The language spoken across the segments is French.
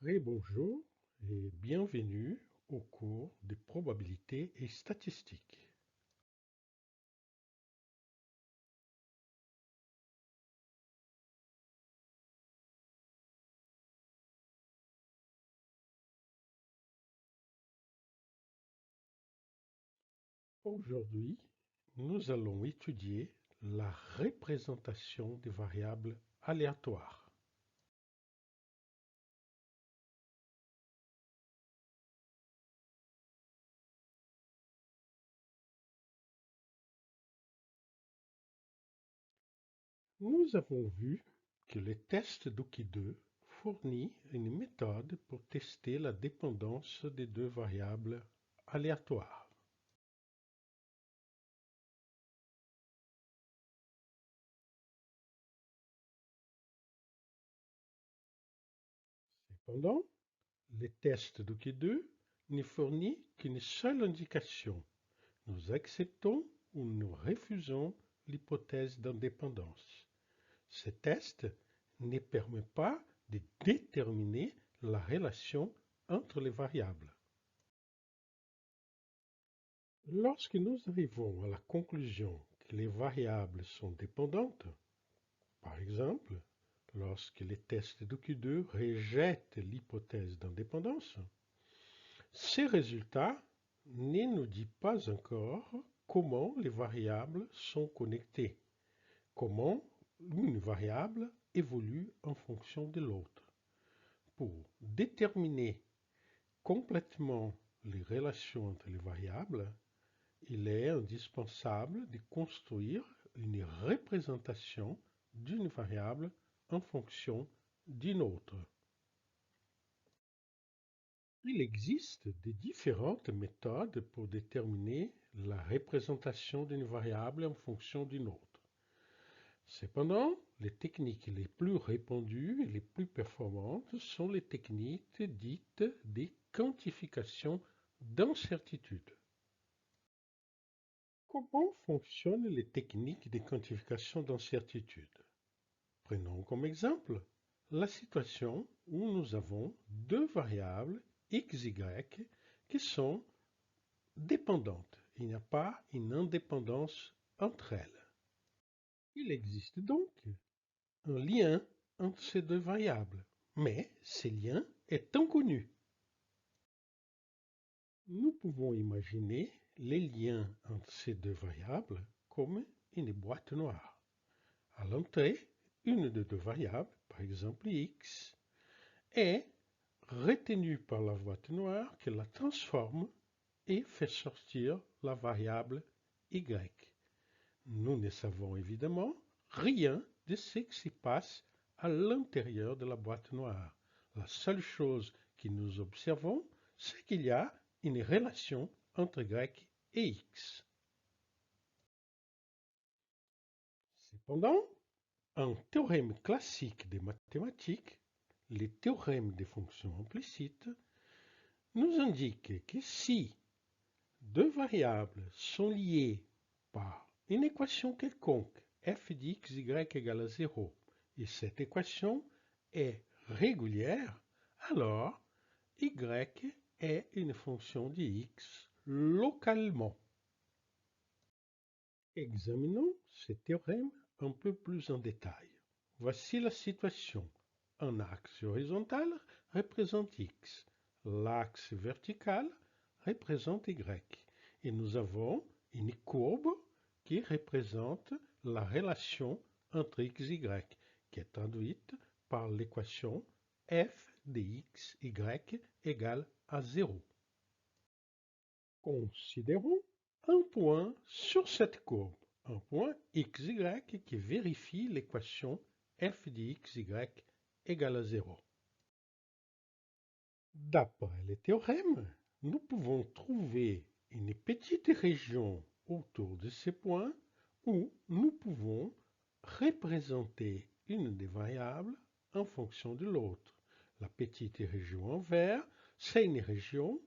Bonjour et bienvenue au cours de probabilité et statistiques. Aujourd'hui, nous allons étudier la représentation des variables aléatoires. Nous avons vu que le test d'Oki 2 fournit une méthode pour tester la dépendance des deux variables aléatoires. Cependant, le test d'Oki 2 ne fournit qu'une seule indication. Nous acceptons ou nous refusons l'hypothèse d'indépendance. Ce test ne permet pas de déterminer la relation entre les variables. Lorsque nous arrivons à la conclusion que les variables sont dépendantes, par exemple, lorsque les tests de Q2 rejettent l'hypothèse d'indépendance, ces résultats ne nous disent pas encore comment les variables sont connectées, comment une variable évolue en fonction de l'autre. Pour déterminer complètement les relations entre les variables, il est indispensable de construire une représentation d'une variable en fonction d'une autre. Il existe de différentes méthodes pour déterminer la représentation d'une variable en fonction d'une autre. Cependant, les techniques les plus répandues et les plus performantes sont les techniques dites de quantification d'incertitude. Comment fonctionnent les techniques de quantification d'incertitude? Prenons comme exemple la situation où nous avons deux variables x, y qui sont dépendantes. Il n'y a pas une indépendance entre elles. Il existe donc un lien entre ces deux variables, mais ce lien est inconnu. Nous pouvons imaginer les liens entre ces deux variables comme une boîte noire. À l'entrée, une des deux variables, par exemple x, est retenue par la boîte noire qui la transforme et fait sortir la variable y. Nous ne savons évidemment rien de ce qui se passe à l'intérieur de la boîte noire. La seule chose que nous observons, c'est qu'il y a une relation entre y et x. Cependant, un théorème classique des mathématiques, les théorèmes des fonctions implicites, nous indique que si deux variables sont liées par une équation quelconque, f de x, y égale à 0, et cette équation est régulière, alors y est une fonction de x localement. Examinons ce théorème un peu plus en détail. Voici la situation. Un axe horizontal représente x, l'axe vertical représente y, et nous avons une courbe qui représente la relation entre x et y, qui est traduite par l'équation f de x, y égale à 0. Considérons un point sur cette courbe, un point xy qui vérifie l'équation f de xy égale à 0. D'après le théorème, nous pouvons trouver une petite région autour de ce point où nous pouvons représenter une des variables en fonction de l'autre. La petite région en vert, c'est une région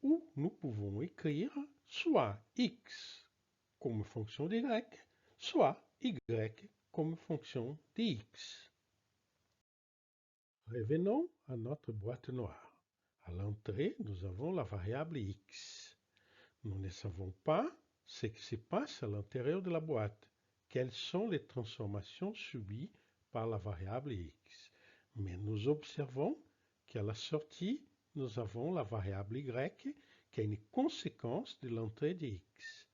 où nous pouvons écrire soit x comme fonction de y, soit y comme fonction de x. Revenons à notre boîte noire. À l'entrée, nous avons la variable x. Nous ne savons pas ce qui se passe à l'intérieur de la boîte. Quelles sont les transformations subies par la variable x. Mais nous observons qu'à la sortie, nous avons la variable y qui est une conséquence de l'entrée de x.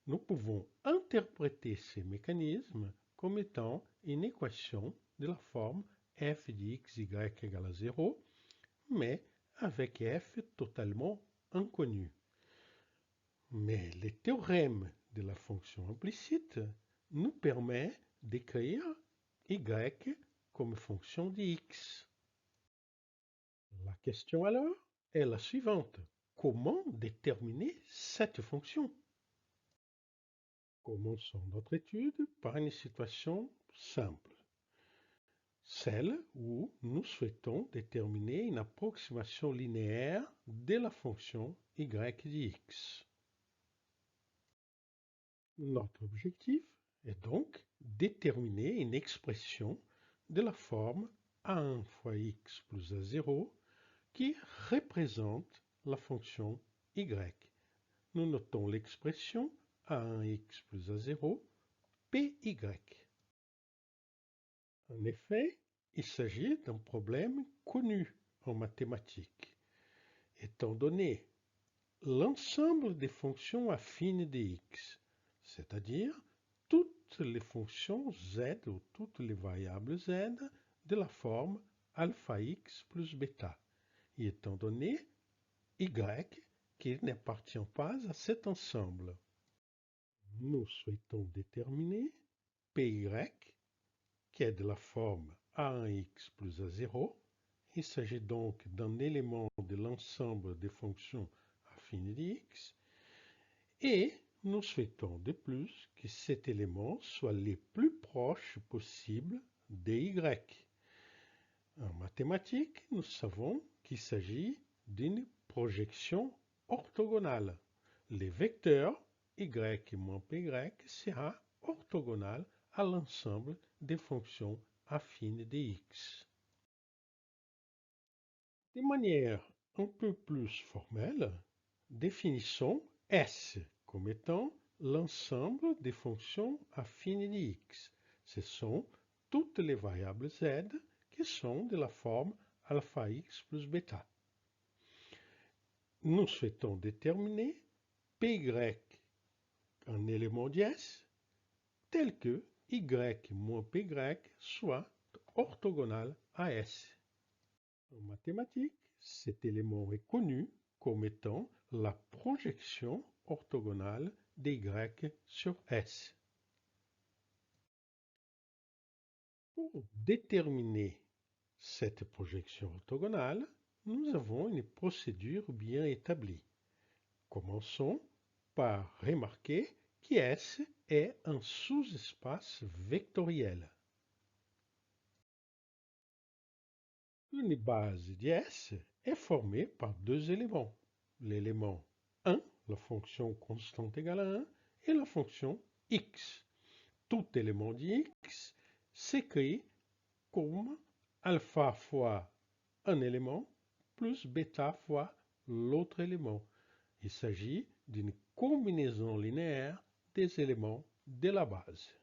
Nous pouvons interpréter ces mécanismes comme étant une équation de la forme f de x, y égale à 0, mais avec f totalement inconnu. Mais le théorème de la fonction implicite nous permet d'écrire y comme fonction de x. La question alors est la suivante. Comment déterminer cette fonction? Commençons notre étude par une situation simple, celle où nous souhaitons déterminer une approximation linéaire de la fonction y de x. Notre objectif est donc déterminer une expression de la forme a1 fois x plus a0 qui représente la fonction y. Nous notons l'expression a1x plus a0 py. En effet, il s'agit d'un problème connu en mathématiques, étant donné l'ensemble des fonctions affines de x, c'est-à-dire toutes les fonctions z ou toutes les variables z de la forme alpha x plus bêta, et étant donné y qui n'appartient pas à cet ensemble. Nous souhaitons déterminer py qui est de la forme a1x plus a0. Il s'agit donc d'un élément de l'ensemble des fonctions affines de x. Et nous souhaitons de plus que cet élément soit le plus proche possible de y. En mathématiques, nous savons qu'il s'agit d'une projection orthogonale. Les vecteurs y moins py sera orthogonal à l'ensemble des fonctions affines de x. De manière un peu plus formelle, définissons S comme étant l'ensemble des fonctions affines de x. Ce sont toutes les variables z qui sont de la forme alpha x plus bêta. Nous souhaitons déterminer py, un élément de S, tel que y moins py soit orthogonal à S. En mathématiques, cet élément est connu comme étant la projection orthogonale de y sur S. Pour déterminer cette projection orthogonale, nous avons une procédure bien établie. Commençons par remarquer qu'S est un sous-espace vectoriel. Une base de S est formée par deux éléments. L'élément 1, la fonction constante égale à 1, et la fonction x. Tout élément de x s'écrit comme alpha fois un élément plus bêta fois l'autre élément. Il s'agit d'une combinaison linéaire des éléments de la base.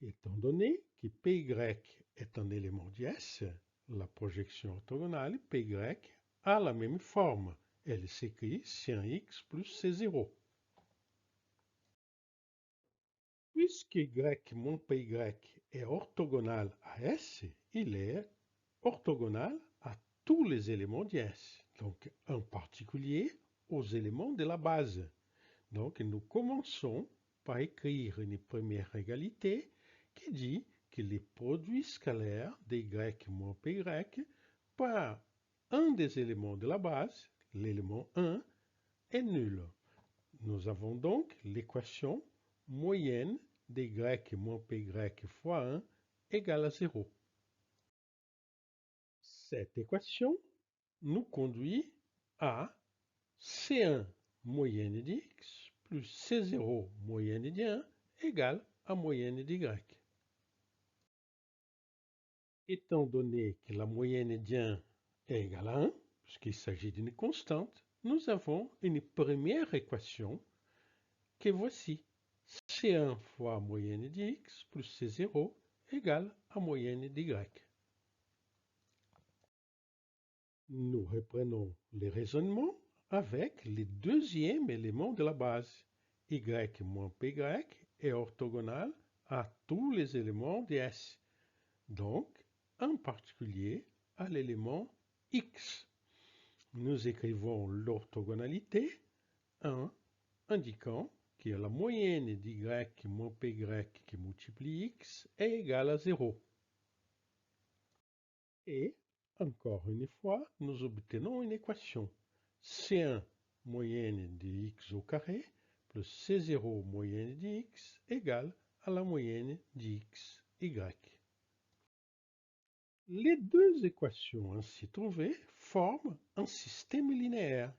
Étant donné que py est un élément de S, la projection orthogonale py a la même forme. Elle s'écrit sin x plus c0. Puisque y moins py est orthogonal à S, il est orthogonal à tous les éléments de S, donc en particulier aux éléments de la base. Donc nous commençons par écrire une première égalité qui dit que les produits scalaires de y moins py par un des éléments de la base, l'élément 1, est nul. Nous avons donc l'équation moyenne de y moins py fois 1 égale à 0. Cette équation nous conduit à C1 moyenne d'x plus C0 moyenne de 1 égale à moyenne d'y. Étant donné que la moyenne médiane est égale à 1, puisqu'il s'agit d'une constante, nous avons une première équation que voici. C1 fois moyenne d'x plus C0 égale à moyenne d'y. Nous reprenons les raisonnements avec le deuxième élément de la base. Y moins py est orthogonal à tous les éléments de S, donc en particulier à l'élément x. Nous écrivons l'orthogonalité 1 indiquant que la moyenne d'y moins py qui multiplie x est égale à 0. Et, encore une fois, nous obtenons une équation. C1 moyenne de x au carré plus C0 moyenne de x égale à la moyenne d'x, y. Les deux équations ainsi trouvées forment un système linéaire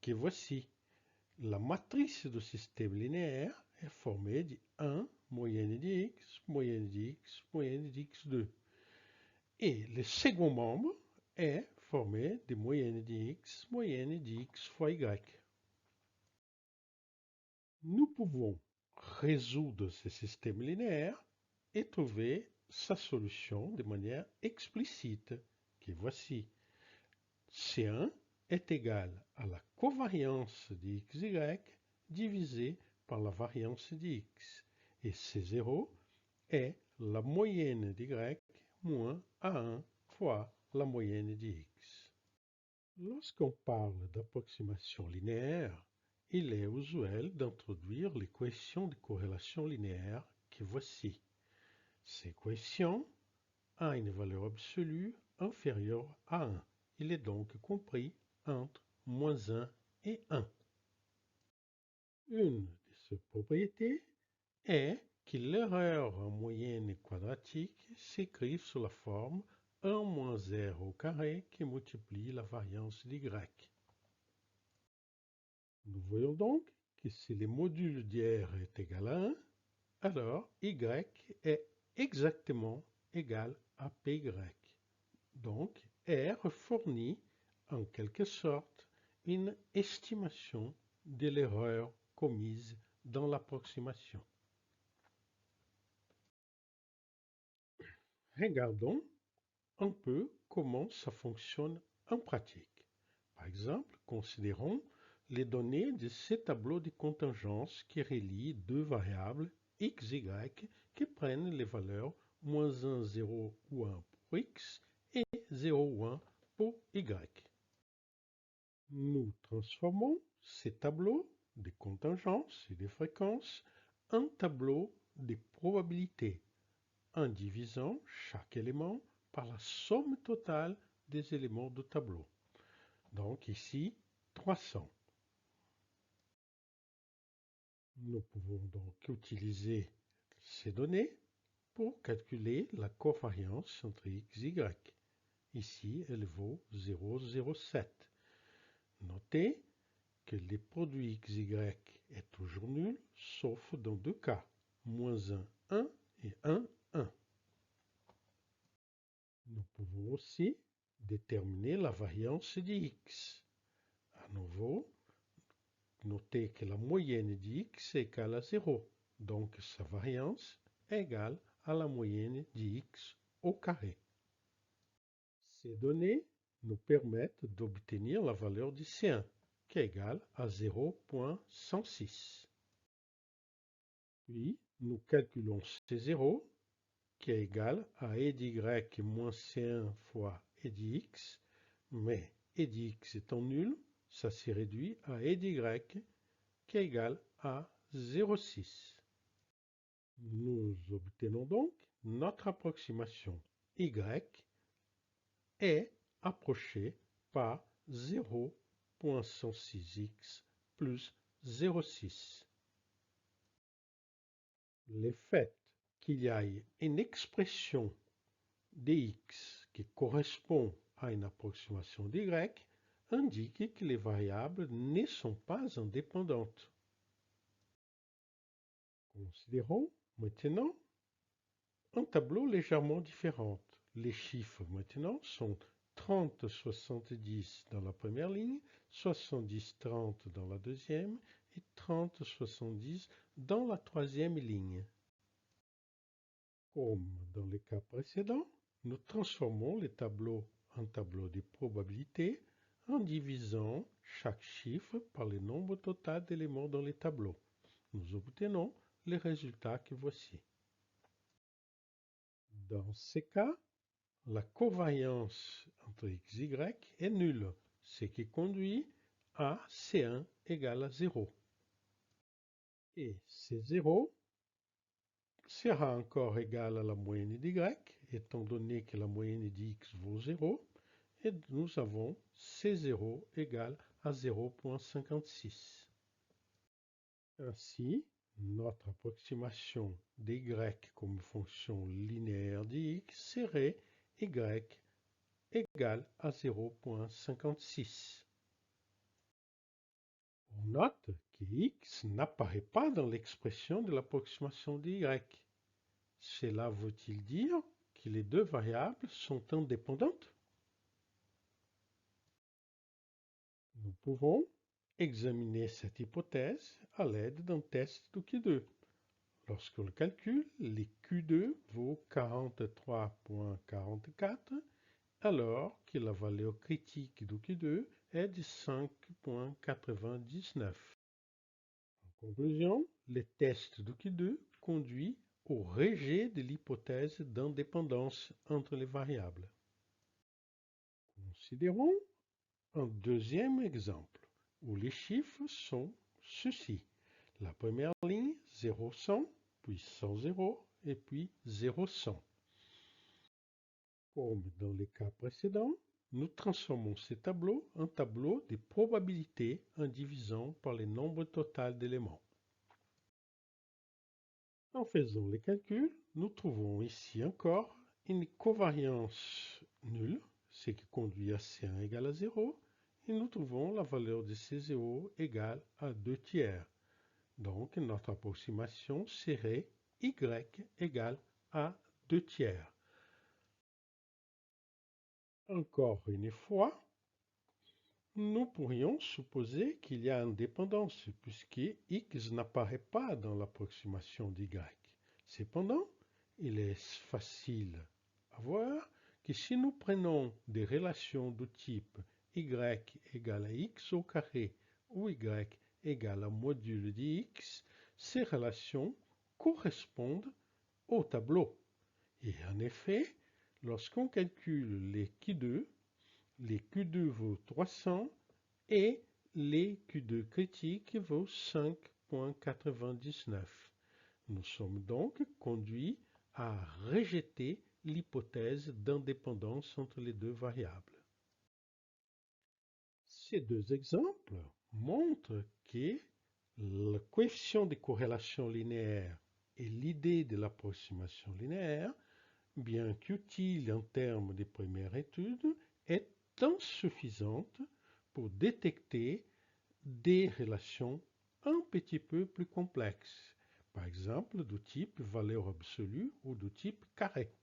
que voici. La matrice du système linéaire est formée de 1 moyenne de x, moyenne de x, moyenne d'x2. Et le second membre est formé de moyenne de x, moyenne d'x fois y. Nous pouvons résoudre ce système linéaire et trouver sa solution de manière explicite, que voici. C1 est égal à la covariance de xy divisé par la variance de x, et C0 est la moyenne d'y moins A1 fois la moyenne de x. Lorsqu'on parle d'approximation linéaire, il est usuel d'introduire l'équation de corrélation linéaire que voici. Cette équation a une valeur absolue inférieure à 1. Il est donc compris entre moins 1 et 1. Une de ses propriétés est que l'erreur en moyenne quadratique s'écrit sous la forme 1 moins r au carré qui multiplie la variance d'y. Nous voyons donc que si le module d'r est égal à 1, alors y est exactement égal à py. Donc r fournit en quelque sorte une estimation de l'erreur commise dans l'approximation. Regardons un peu comment ça fonctionne en pratique. Par exemple, considérons les données de ce tableau de contingence qui relie deux variables x, y qui prennent les valeurs moins 1, 0 ou 1 pour x et 0 ou 1 pour y. Nous transformons ces tableaux de contingence et de fréquences en tableau de probabilités en divisant chaque élément par la somme totale des éléments du tableau. Donc ici, 300. Nous pouvons donc utiliser ces données pour calculer la covariance entre x et y. Ici, elle vaut 0,07. Notez que le produit XY est toujours nul, sauf dans deux cas, moins 1, 1 et 1, 1. Nous pouvons aussi déterminer la variance de x. À nouveau, notez que la moyenne de x est égale à 0, donc sa variance est égale à la moyenne de x au carré. Ces données nous permettent d'obtenir la valeur de C1, qui est égale à 0,106. Puis, nous calculons C0, qui est égal à e d'y moins C1 fois e d'x, mais e d'x étant nul, ça s'est réduit à e d'y, qui est égal à 0,6. Nous obtenons donc notre approximation y est approchée par 0,106x plus 0,6. Le fait qu'il y ait une expression dx qui correspond à une approximation d'y indique que les variables ne sont pas indépendantes. Considérons maintenant un tableau légèrement différent. les chiffres maintenant sont 30, 70 dans la première ligne, 70, 30 dans la deuxième et 30, 70 dans la troisième ligne. Comme dans les cas précédents, nous transformons les tableaux en tableaux de probabilités en divisant chaque chiffre par le nombre total d'éléments dans les tableaux. Nous obtenons les résultats que voici. Dans ces cas, la covariance entre x et y est nulle, ce qui conduit à C1 égale à 0. Et C0 sera encore égal à la moyenne d'y, étant donné que la moyenne d'x vaut 0, et nous avons C0 égale à 0,56. Ainsi, notre approximation d'y comme fonction linéaire d'x serait y égale à 0,56. On note que x n'apparaît pas dans l'expression de l'approximation d'y. Cela veut-il dire que les deux variables sont indépendantes? Nous pouvons examiner cette hypothèse à l'aide d'un test de Q2. Lorsqu'on le calcule, les Q2 vaut 43,44 alors que la valeur critique de Q2 est de 5,99. En conclusion, le test de Q2 conduit au rejet de l'hypothèse d'indépendance entre les variables. Considérons un deuxième exemple où les chiffres sont ceux-ci. La première ligne, 0, 100, puis 100, 0, et puis 0, 100. Comme dans les cas précédents, nous transformons ces tableaux en tableaux de probabilités en divisant par le nombre total d'éléments. En faisant les calculs, nous trouvons ici encore une covariance nulle, ce qui conduit à C1 égale à 0, et nous trouvons la valeur de C0 égale à 2 tiers. Donc notre approximation serait Y égale à 2 tiers. Encore une fois, nous pourrions supposer qu'il y a indépendance puisque x n'apparaît pas dans l'approximation d'y. Cependant, il est facile à voir que si nous prenons des relations de type y égale à x au carré ou y égale à module de x, ces relations correspondent au tableau. Et en effet, lorsqu'on calcule les Q2 vaut 300 et les Q2 critiques vaut 5,99. Nous sommes donc conduits à rejeter l'hypothèse d'indépendance entre les deux variables. Ces deux exemples montrent que le coefficient de corrélation linéaire et l'idée de l'approximation linéaire, bien qu'utile en termes de première étude, est insuffisante pour détecter des relations un petit peu plus complexes, par exemple de type valeur absolue ou de type carré.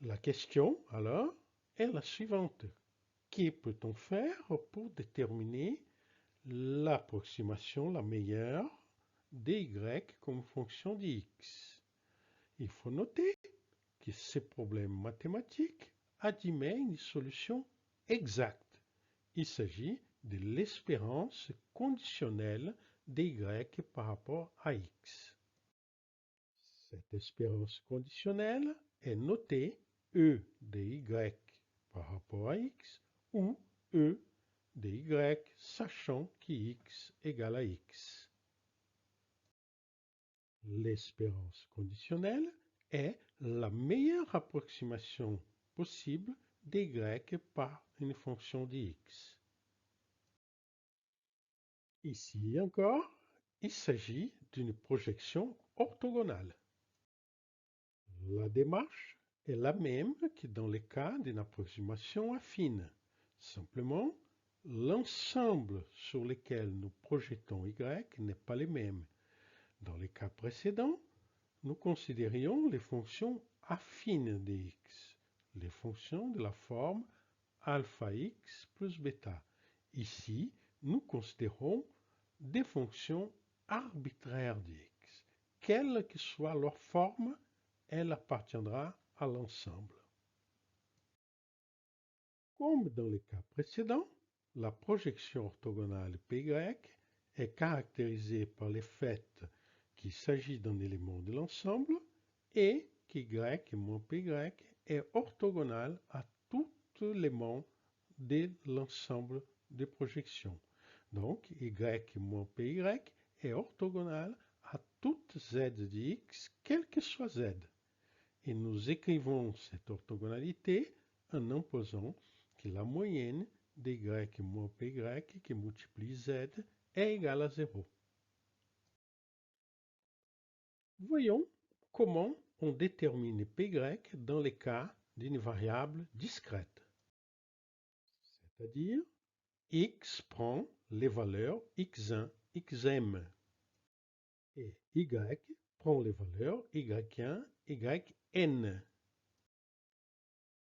La question, alors, est la suivante. Que peut-on faire pour déterminer l'approximation la meilleure dy comme fonction d'x? Il faut noter que ce problème mathématique admet une solution exacte. Il s'agit de l'espérance conditionnelle dy par rapport à x. Cette espérance conditionnelle est notée E de y par rapport à x ou E de y sachant qu'x égale à x. L'espérance conditionnelle est la meilleure approximation possible dy par une fonction de x. Ici encore, il s'agit d'une projection orthogonale. La démarche est la même que dans le cas d'une approximation affine. Simplement, l'ensemble sur lequel nous projetons y n'est pas le même. Dans les cas précédents, nous considérions les fonctions affine de x, les fonctions de la forme alpha x plus bêta. Ici, nous considérons des fonctions arbitraires de x. Quelle que soit leur forme, elle appartiendra à l'ensemble. Comme dans le cas précédent, la projection orthogonale PY est caractérisée par le fait qu'il s'agit d'un élément de l'ensemble et qu'Y moins PY est orthogonal à tout élément de l'ensemble des projections. Donc, Y moins PY est orthogonal à toute Z de X, quel que soit Z. Et nous écrivons cette orthogonalité en imposant que la moyenne de Y moins PY qui multiplie Z est égale à 0. Voyons comment on détermine PY dans les cas d'une variable discrète. C'est-à-dire, X prend les valeurs x1, xm. Et Y prend les valeurs y1, yn.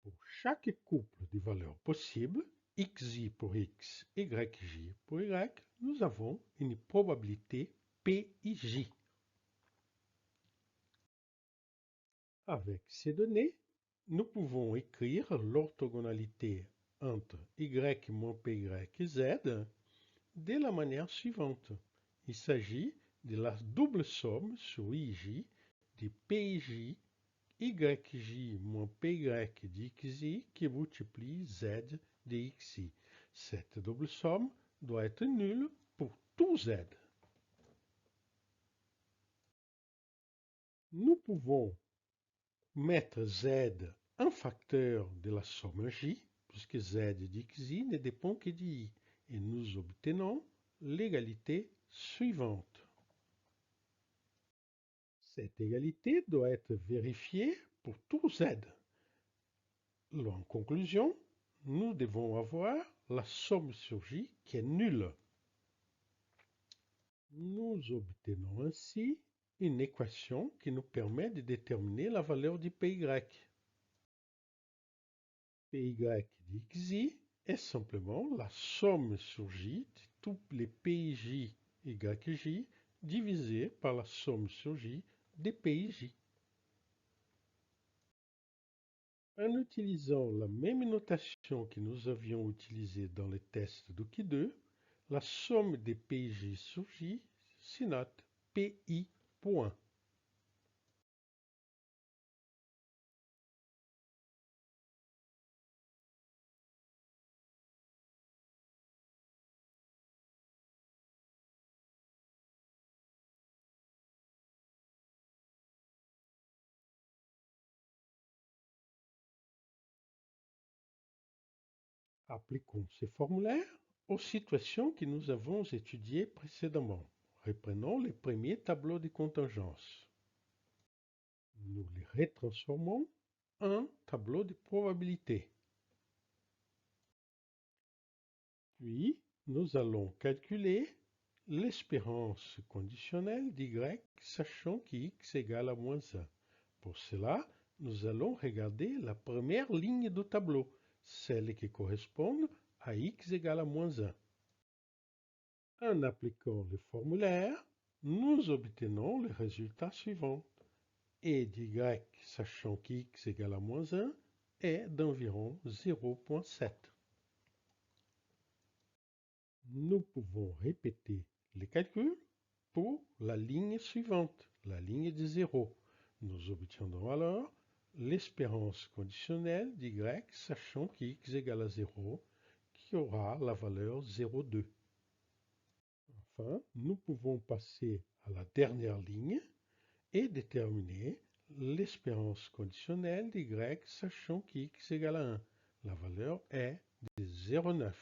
Pour chaque couple de valeurs possibles, xi pour x, yj pour y, nous avons une probabilité PIJ. Avec ces données, nous pouvons écrire l'orthogonalité entre y moins py et z de la manière suivante. Il s'agit de la double somme sur ij de PIJ yj moins py d'xi qui multiplie z de xi. Cette double somme doit être nulle pour tout z. Nous pouvons mettre z un facteur de la somme j, puisque z d'xi ne dépend que d'i, et nous obtenons l'égalité suivante. Cette égalité doit être vérifiée pour tout z. En conclusion, nous devons avoir la somme sur j qui est nulle. Nous obtenons ainsi une équation qui nous permet de déterminer la valeur du PY. PY d'xi est simplement la somme sur j de tous les PIJ yj divisé par la somme sur j des PIJ. En utilisant la même notation que nous avions utilisée dans le test d'Oki 2, la somme des PIJ sur j se note PI point. Appliquons ces formulaires aux situations que nous avons étudiées précédemment. Reprenons les premiers tableaux de contingence. Nous les retransformons en tableau de probabilité. Puis, nous allons calculer l'espérance conditionnelle d'y, sachant qu'x égale à moins 1. Pour cela, nous allons regarder la première ligne du tableau, celle qui correspond à x égale à moins 1. En appliquant le formulaire, nous obtenons le résultat suivant. Et d'y, sachant qu'x égale à moins 1, est d'environ 0,7. Nous pouvons répéter les calculs pour la ligne suivante, la ligne de 0. Nous obtiendrons alors l'espérance conditionnelle d'y, sachant qu'x égale à 0, qui aura la valeur 0,2. Enfin, nous pouvons passer à la dernière ligne et déterminer l'espérance conditionnelle d'y, sachant qu'x égale à 1. La valeur est de 0,9.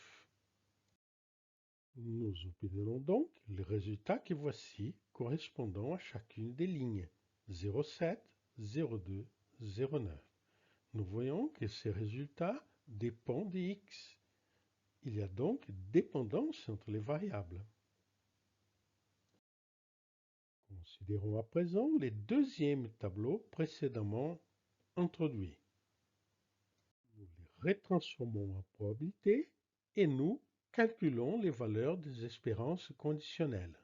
Nous obtenons donc les résultats que voici correspondant à chacune des lignes 0,7, 0,2, 0,9. Nous voyons que ces résultats dépendent de x. Il y a donc dépendance entre les variables. Considérons à présent les deuxièmes tableaux précédemment introduits. Nous les retransformons en probabilité et nous calculons les valeurs des espérances conditionnelles.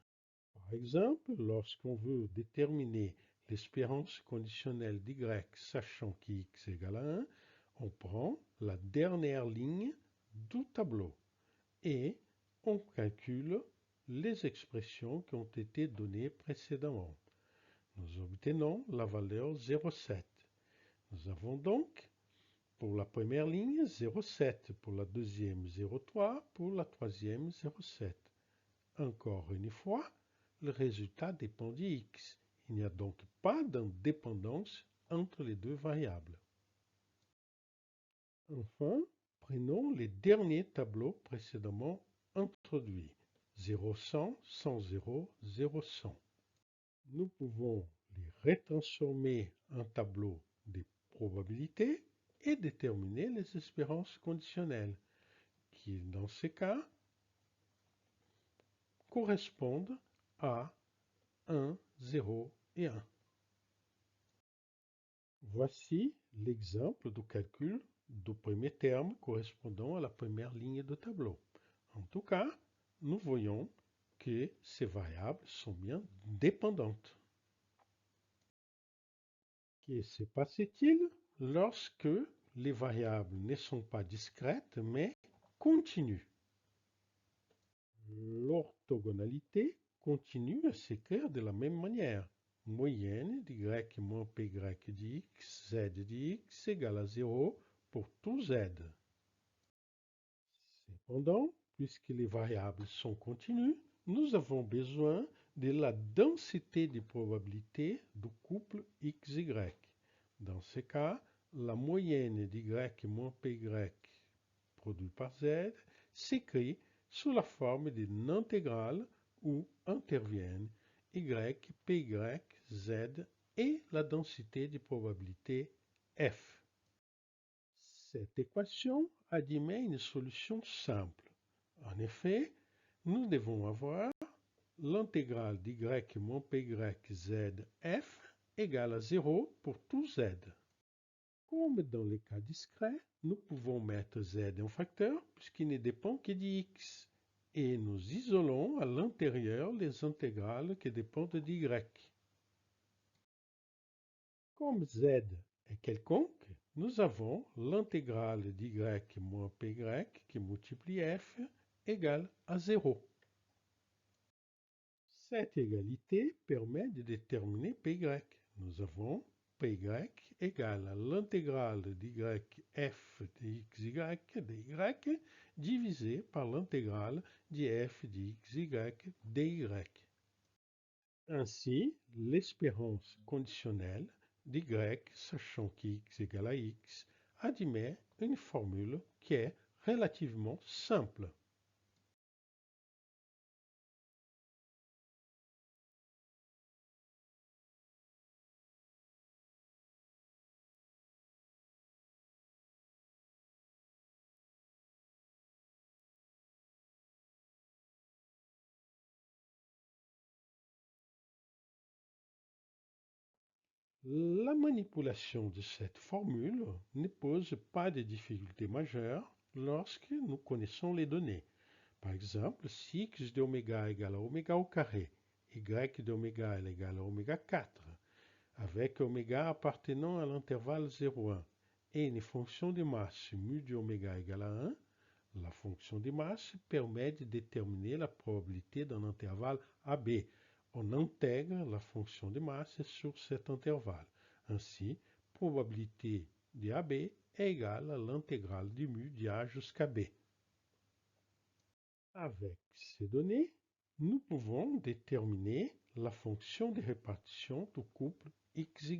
Par exemple, lorsqu'on veut déterminer l'espérance conditionnelle d'y sachant qu'x égale à 1, on prend la dernière ligne du tableau et on calcule les expressions qui ont été données précédemment. Nous obtenons la valeur 0,7. Nous avons donc pour la première ligne 0,7, pour la deuxième 0,3, pour la troisième 0,7. Encore une fois, le résultat dépend d'x. Il n'y a donc pas d'indépendance entre les deux variables. Enfin, prenons les derniers tableaux précédemment introduits. 0,100, 100,0, 0,100. Nous pouvons les retransformer en tableau des probabilités et déterminer les espérances conditionnelles, qui dans ces cas correspondent à 1, 0 et 1. Voici l'exemple de calcul du premier terme correspondant à la première ligne de tableau. En tout cas, nous voyons que ces variables sont bien dépendantes. Que se passe-t-il lorsque les variables ne sont pas discrètes mais continues? L'orthogonalité continue à s'écrire de la même manière. Moyenne d'y moins py dx, z dx égale à 0 pour tout z. Cependant, puisque les variables sont continues, nous avons besoin de la densité des probabilités du couple xy. Dans ce cas, la moyenne d'y moins py produit par z s'écrit sous la forme d'une intégrale où interviennent y, py, z et la densité des probabilités f. Cette équation admet une solution simple. En effet, nous devons avoir l'intégrale d'y moins py z f égale à 0 pour tout z. Comme dans les cas discrets, nous pouvons mettre z en facteur puisqu'il ne dépend que d'x. Et nous isolons à l'intérieur les intégrales qui dépendent d'y. Comme z est quelconque, nous avons l'intégrale d'y moins py qui multiplie f égale à 0. Cette égalité permet de déterminer py. Nous avons py égale à l'intégrale d'y f de xy divisé par l'intégrale d'f de xy dy. Ainsi, l'espérance conditionnelle d'y sachant qu'x égale à x admet une formule qui est relativement simple. La manipulation de cette formule ne pose pas de difficultés majeures lorsque nous connaissons les données. Par exemple, si x de oméga égale à oméga au carré, y de oméga est égal à oméga 4, avec oméga appartenant à l'intervalle 0,1 et une fonction de masse mu de oméga égale à 1, la fonction de masse permet de déterminer la probabilité d'un intervalle AB. On intègre la fonction de masse sur cet intervalle. Ainsi, probabilité de AB est égale à l'intégrale du mu de A jusqu'à B. Avec ces données, nous pouvons déterminer la fonction de répartition du couple XY.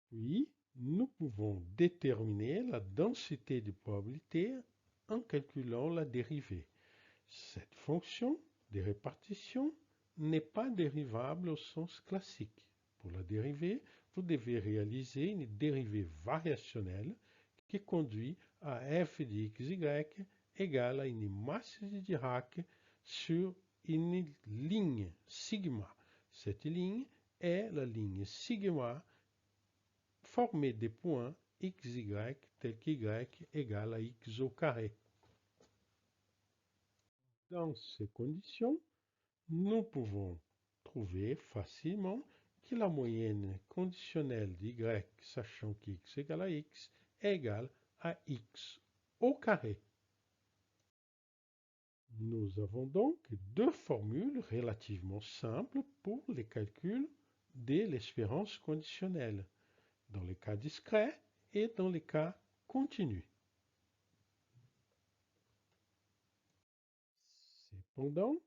Puis, nous pouvons déterminer la densité de probabilité en calculant la dérivée. Cette fonction de répartition n'est pas dérivable au sens classique. Pour la dériver, vous devez réaliser une dérivée variationnelle qui conduit à f de xy égale à une masse de Dirac sur une ligne sigma. Cette ligne est la ligne sigma formée des points x, y tel qu'y égale à x au carré. Dans ces conditions, nous pouvons trouver facilement que la moyenne conditionnelle d'y, sachant qu'x égale à x, est égale à x au carré. Nous avons donc deux formules relativement simples pour les calculs de l'espérance conditionnelle, dans les cas discrets et dans les cas continus. Cependant,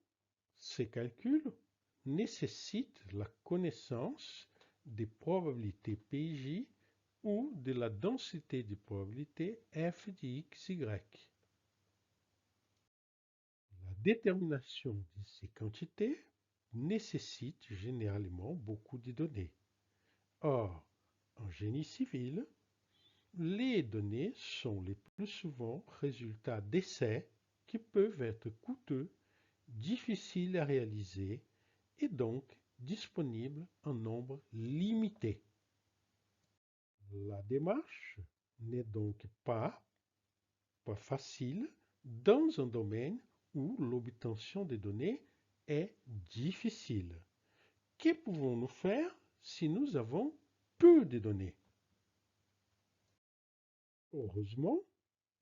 ces calculs nécessitent la connaissance des probabilités PJ ou de la densité de probabilité f de x, y. La détermination de ces quantités nécessite généralement beaucoup de données. Or, en génie civil, les données sont les plus souvent résultats d'essais qui peuvent être coûteux, difficiles à réaliser et donc disponibles en nombre limité. La démarche n'est donc pas facile dans un domaine où l'obtention des données est difficile. Que pouvons-nous faire si nous avons peu de données? Heureusement,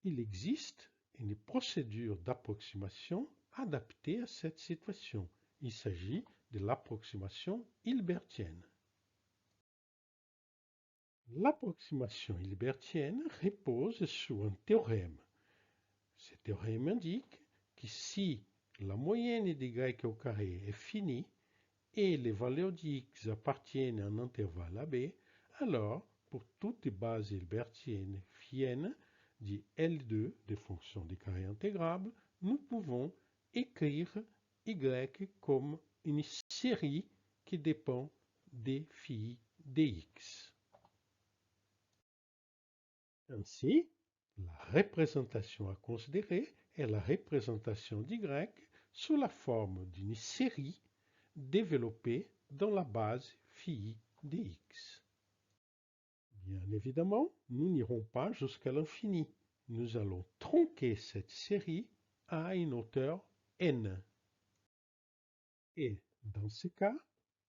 il existe une procédure d'approximation adaptée à cette situation. Il s'agit de l'approximation hilbertienne. L'approximation hilbertienne repose sur un théorème. Ce théorème indique que si la moyenne d'y au carré est finie et les valeurs d'x appartiennent à un intervalle AB, alors pour toutes les bases hilbertiennes phi n de L2 des fonctions de carré intégrable, nous pouvons écrire y comme une série qui dépend des phi dx. Ainsi, la représentation à considérer est la représentation d'y sous la forme d'une série développée dans la base phi dx. Bien évidemment, nous n'irons pas jusqu'à l'infini. Nous allons tronquer cette série à une hauteur n. Et dans ce cas,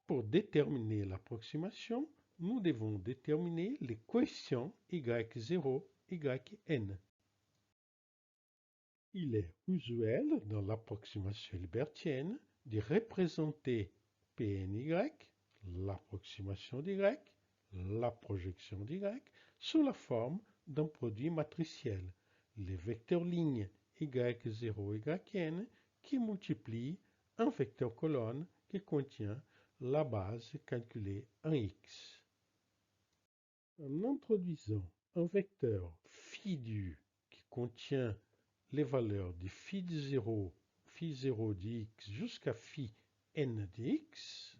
pour déterminer l'approximation, nous devons déterminer les coefficients y0, yn. Il est usuel dans l'approximation hilbertienne de représenter Pny, l'approximation d'y, la projection d'y, sous la forme d'un produit matriciel, les vecteurs lignes y0, yn, qui multiplient un vecteur colonne qui contient la base calculée en x. En introduisant un vecteur phi du qui contient les valeurs de phi de 0, phi 0 de x jusqu'à phi n de x,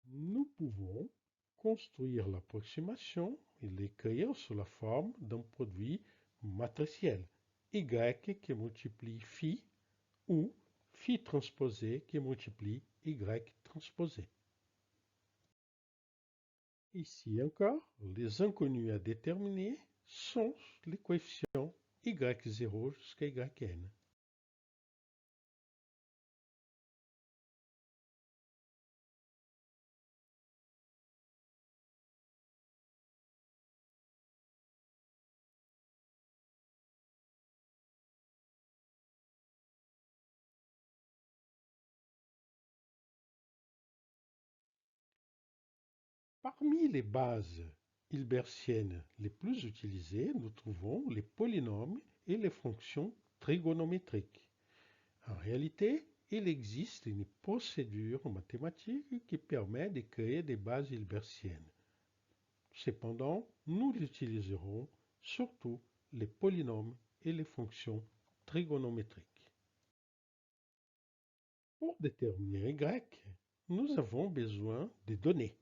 nous pouvons construire l'approximation et l'écrire sous la forme d'un produit matriciel, y qui multiplie phi ou phi transposé qui multiplie y transposé. Ici encore, les inconnus à déterminer sont les coefficients y0 jusqu'à yn. Parmi les bases hilbertiennes les plus utilisées, nous trouvons les polynômes et les fonctions trigonométriques. En réalité, il existe une procédure mathématique qui permet de créer des bases hilbertiennes. Cependant, nous utiliserons surtout les polynômes et les fonctions trigonométriques. Pour déterminer y, nous avons besoin de données,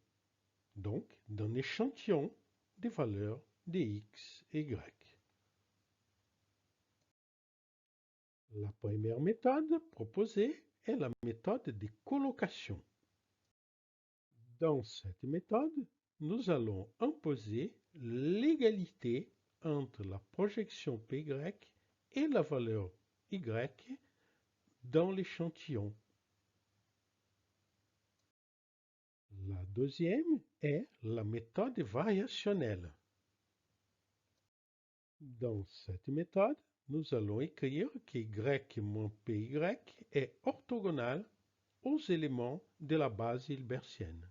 donc d'un échantillon des valeurs de x et y. La première méthode proposée est la méthode de colocation. Dans cette méthode, nous allons imposer l'égalité entre la projection Py et la valeur y dans l'échantillon. La deuxième est la méthode variationnelle. Dans cette méthode, nous allons écrire que y moins py est orthogonal aux éléments de la base hilbertienne.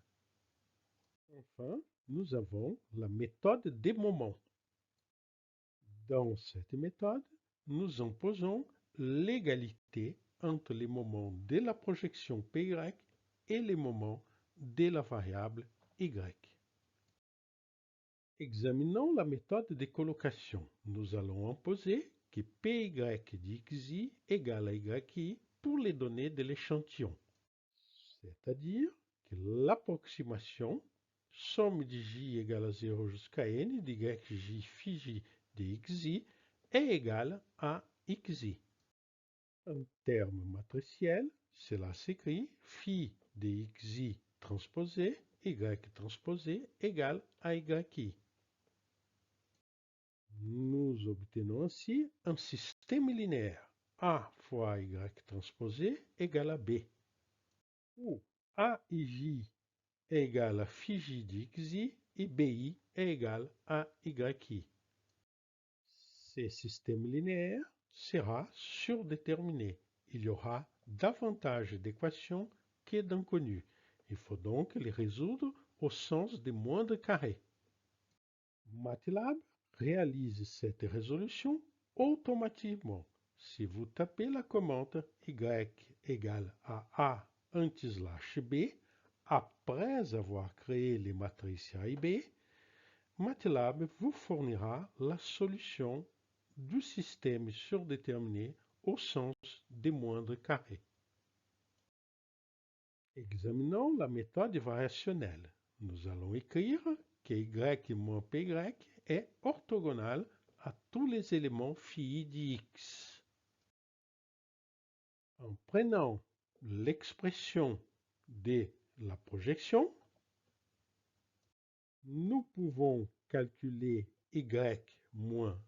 Enfin, nous avons la méthode des moments. Dans cette méthode, nous imposons l'égalité entre les moments de la projection py et les moments de la variable y. Examinons la méthode de colocation. Nous allons imposer que py de xi égale à yi pour les données de l'échantillon. C'est-à-dire que l'approximation somme de j égale à 0 jusqu'à n de yj phi j de xi est égale à xi. En termes matriciels, cela s'écrit phi de xi transposé y transposé égale à yi. Nous obtenons ainsi un système linéaire A fois y transposé égale à B, où AIJ est égal à phi j de xi et BI est égal à yi. Ce système linéaire sera surdéterminé. Il y aura davantage d'équations que d'inconnues. Il faut donc les résoudre au sens des moindres carrés. MATLAB réalise cette résolution automatiquement. Si vous tapez la commande y égale à A /B après avoir créé les matrices A et B, MATLAB vous fournira la solution du système surdéterminé au sens des moindres carrés. Examinons la méthode variationnelle. Nous allons écrire que y moins py est orthogonal à tous les éléments phi de x. En prenant l'expression de la projection, nous pouvons calculer y moins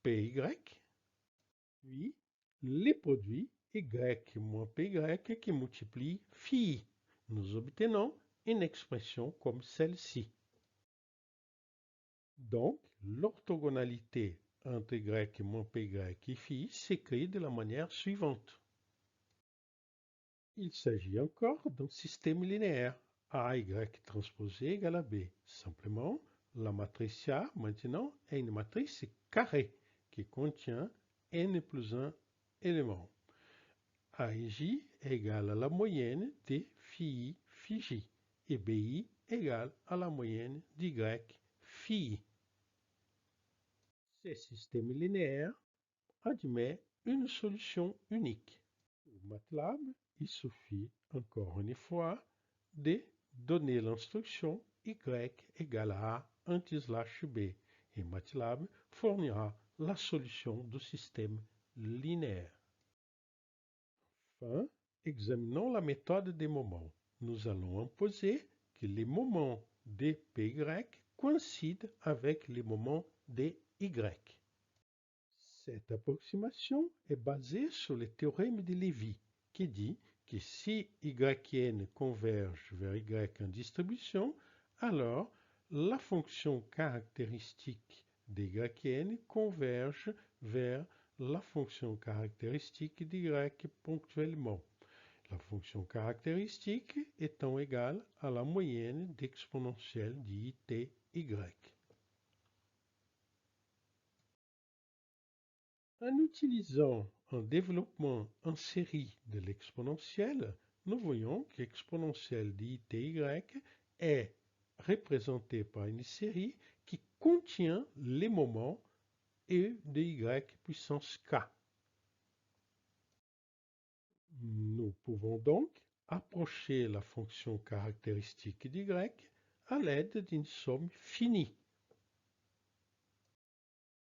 py, puis les produits y moins py qui multiplient phi. Nous obtenons une expression comme celle-ci. Donc, l'orthogonalité entre y moins py et phi s'écrit de la manière suivante. Il s'agit encore d'un système linéaire. AY transposé égale à B. Simplement, la matrice A, maintenant, est une matrice carrée qui contient n plus 1 éléments. AJ égale à la moyenne de phi I, phi J, et BI égale à la moyenne d'Y, phi I. Ce système linéaire admet une solution unique. Pour MATLAB, il suffit encore une fois de donner l'instruction y égale à A/B et MATLAB fournira la solution du système linéaire. Enfin, examinons la méthode des moments. Nous allons imposer que les moments de py coïncident avec les moments de y. Cette approximation est basée sur le théorème de Lévy, qui dit que si yn converge vers y en distribution, alors la fonction caractéristique de yn converge vers la fonction caractéristique d'y ponctuellement. La fonction caractéristique étant égale à la moyenne d'exponentielle d'it y. En utilisant un développement en série de l'exponentielle, nous voyons que l'exponentielle d'it y est représentée par une série qui contient les moments e de y puissance k. Nous pouvons donc approcher la fonction caractéristique d'y à l'aide d'une somme finie.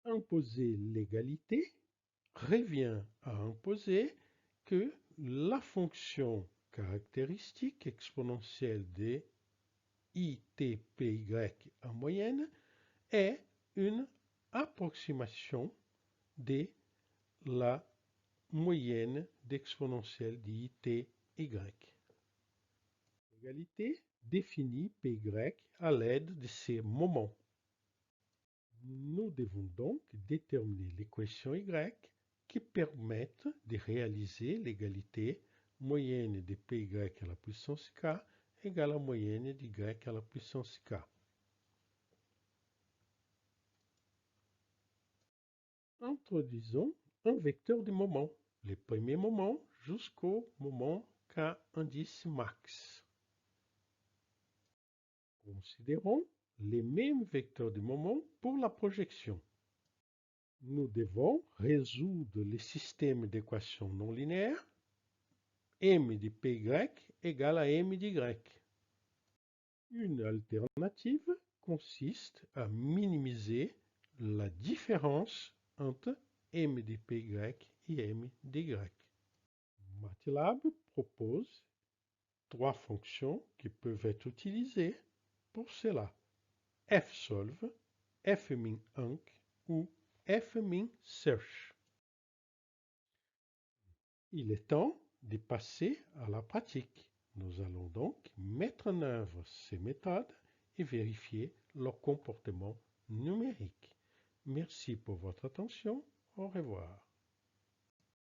Imposer l'égalité revient à imposer que la fonction caractéristique exponentielle de ITPY en moyenne est une approximation de la moyenne d'exponentielle d'ITY. L'égalité définit PY à l'aide de ces moments. Nous devons donc déterminer l'équation Y qui permette de réaliser l'égalité moyenne de PY à la puissance K égale à moyenne d'Y à la puissance K. Introduisons un vecteur de moment, le premier moment jusqu'au moment K indice max. Considérons les mêmes vecteurs de moment pour la projection. Nous devons résoudre le système d'équations non linéaires m de py égale à m d'y. Une alternative consiste à minimiser la différence entre m de py et m dy. MATLAB propose trois fonctions qui peuvent être utilisées pour cela. fsolve, fminenc ou fminsearch. Il est temps de passer à la pratique. Nous allons donc mettre en œuvre ces méthodes et vérifier leur comportement numérique. Merci pour votre attention. Au revoir.